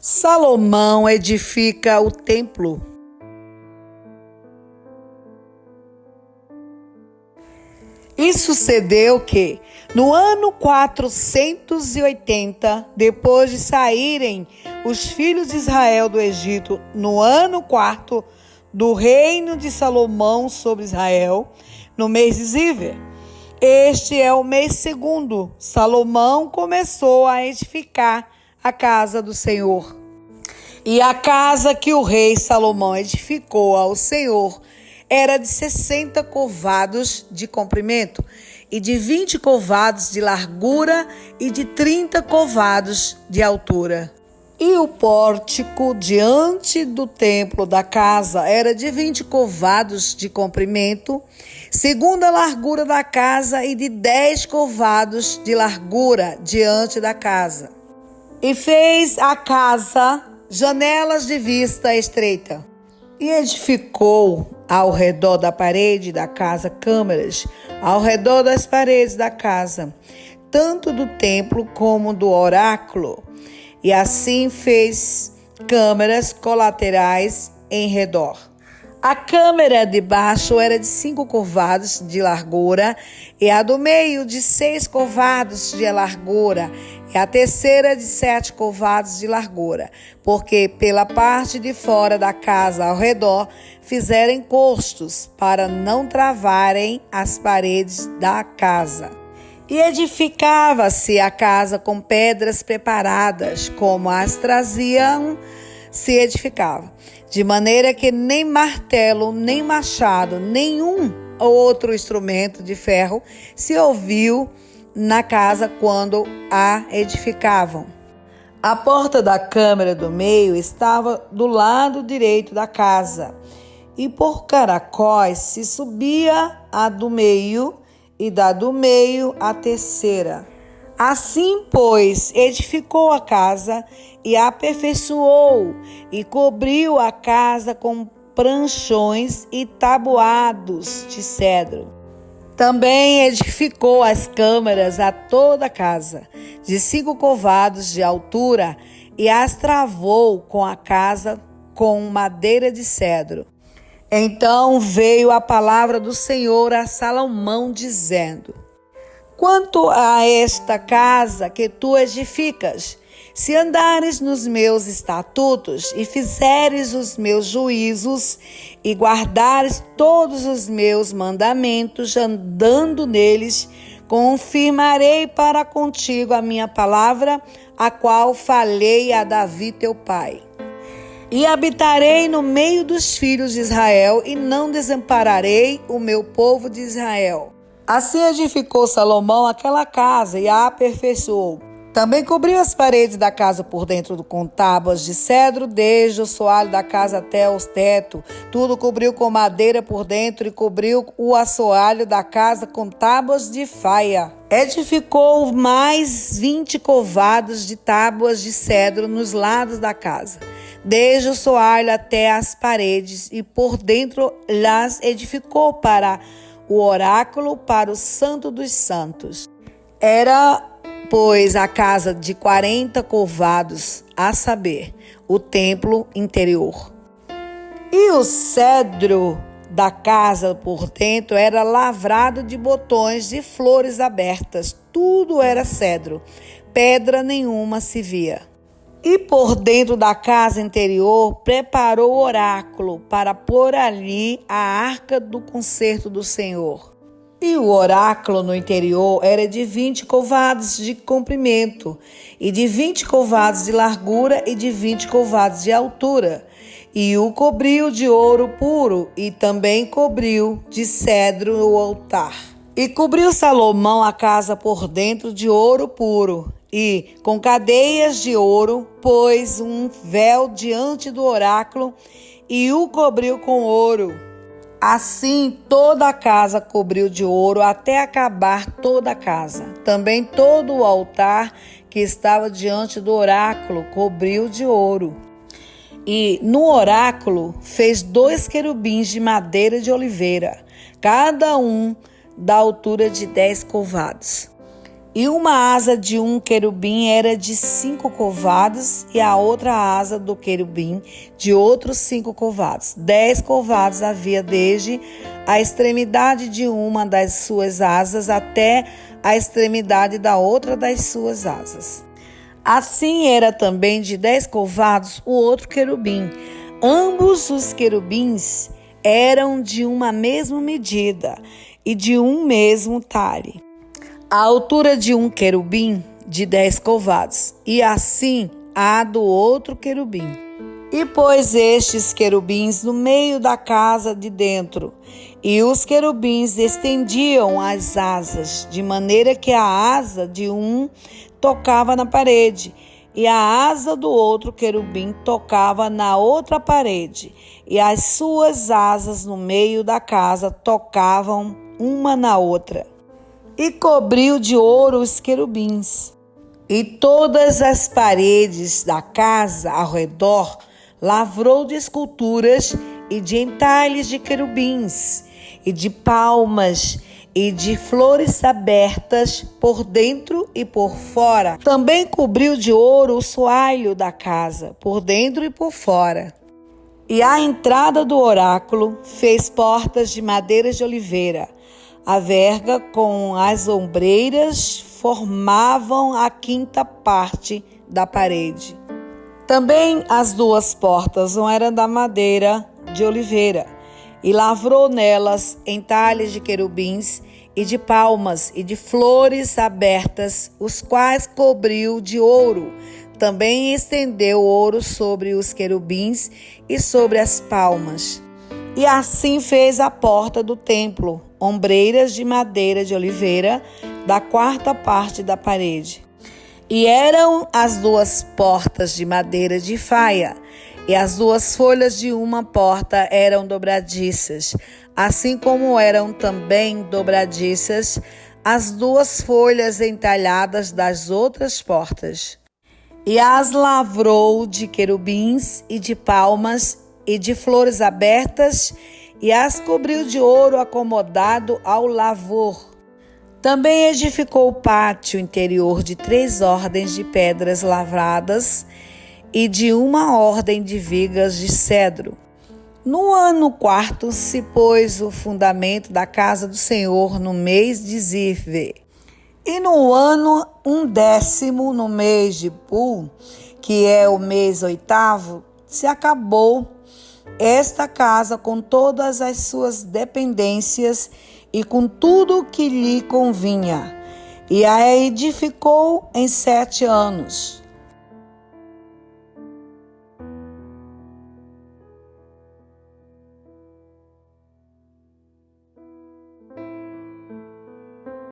Salomão edifica o templo. E sucedeu que, no ano 480, depois de saírem os filhos de Israel do Egito, no ano 4 do reino de Salomão sobre Israel, no mês de Zíver, este é o mês segundo, Salomão começou a edificar a casa do Senhor. E a casa que o rei Salomão edificou ao Senhor era de 60 covados de comprimento, e de 20 covados de largura, e de 30 covados de altura. E o pórtico diante do templo da casa era de 20 covados de comprimento, segundo a largura da casa, e de 10 covados de largura diante da casa. E fez a casa janelas de vista estreita. E edificou ao redor da parede da casa câmaras, ao redor das paredes da casa, tanto do templo como do oráculo. E assim fez câmaras colaterais em redor. A câmara de baixo era de 5 covados de largura, e a do meio de 6 covados de largura, e a terceira de 7 covados de largura, porque pela parte de fora da casa ao redor fizeram encostos para não travarem as paredes da casa. E edificava-se a casa com pedras preparadas, como as traziam, se edificava, de maneira que nem martelo, nem machado, nenhum outro instrumento de ferro se ouviu na casa quando a edificavam. A porta da câmara do meio estava do lado direito da casa, e por caracóis se subia a do meio, e da do meio a terceira. Assim, pois, edificou a casa e a aperfeiçoou, e cobriu a casa com pranchões e tabuados de cedro. Também edificou as câmaras a toda a casa, de 5 covados de altura, e as travou com a casa com madeira de cedro. Então veio a palavra do Senhor a Salomão, dizendo: quanto a esta casa que tu edificas, se andares nos meus estatutos e fizeres os meus juízos e guardares todos os meus mandamentos, andando neles, confirmarei para contigo a minha palavra, a qual falei a Davi teu pai. E habitarei no meio dos filhos de Israel, e não desampararei o meu povo de Israel. Assim edificou Salomão aquela casa e a aperfeiçoou. Também cobriu as paredes da casa por dentro com tábuas de cedro, desde o soalho da casa até os tetos. Tudo cobriu com madeira por dentro, e cobriu o assoalho da casa com tábuas de faia. Edificou mais 20 covados de tábuas de cedro nos lados da casa, desde o soalho até as paredes, e por dentro las edificou para o oráculo, para o Santo dos Santos. Era, pois, a casa de 40 covados, a saber, o templo interior. E o cedro da casa por dentro era lavrado de botões de flores abertas. Tudo era cedro, pedra nenhuma se via. E por dentro da casa interior preparou o oráculo para pôr ali a arca do concerto do Senhor. E o oráculo no interior era de 20 covados de comprimento, e de 20 covados de largura, e de 20 covados de altura. E o cobriu de ouro puro, e também cobriu de cedro o altar. E cobriu Salomão a casa por dentro de ouro puro, e com cadeias de ouro pôs um véu diante do oráculo, e o cobriu com ouro. Assim toda a casa cobriu de ouro até acabar toda a casa. Também todo o altar que estava diante do oráculo cobriu de ouro. E no oráculo fez 2 querubins de madeira de oliveira, cada um da altura de 10 covados. E uma asa de um querubim era de 5 covados, e a outra asa do querubim de outros 5 covados. 10 covados havia desde a extremidade de uma das suas asas até a extremidade da outra das suas asas. Assim era também de 10 covados o outro querubim. Ambos os querubins eram de uma mesma medida e de um mesmo talhe. A altura de um querubim de 10 covados, e assim a do outro querubim. E pôs estes querubins no meio da casa de dentro, e os querubins estendiam as asas, de maneira que a asa de um tocava na parede, e a asa do outro querubim tocava na outra parede, e as suas asas no meio da casa tocavam uma na outra. E cobriu de ouro os querubins. E todas as paredes da casa ao redor lavrou de esculturas e de entalhes de querubins, e de palmas, e de flores abertas por dentro e por fora. Também cobriu de ouro o soalho da casa, por dentro e por fora. E à entrada do oráculo fez portas de madeiras de oliveira. A verga com as ombreiras formavam a 5ª parte da parede. Também as 2 portas eram da madeira de oliveira, e lavrou nelas entalhes de querubins e de palmas e de flores abertas, os quais cobriu de ouro. Também estendeu ouro sobre os querubins e sobre as palmas. E assim fez a porta do templo, ombreiras de madeira de oliveira, da 4ª parte da parede. E eram as 2 portas de madeira de faia, e as 2 folhas de uma porta eram dobradiças, assim como eram também dobradiças as 2 folhas entalhadas das outras portas. E as lavrou de querubins e de palmas e de flores abertas, e as cobriu de ouro acomodado ao lavor. Também edificou o pátio interior de 3 ordens de pedras lavradas e de 1 ordem de vigas de cedro. No ano 4 se pôs o fundamento da casa do Senhor no mês de Zíve. E no ano 10º, no mês de Pul, que é o mês 8º, se acabou esta casa com todas as suas dependências e com tudo o que lhe convinha, e a edificou em 7 anos.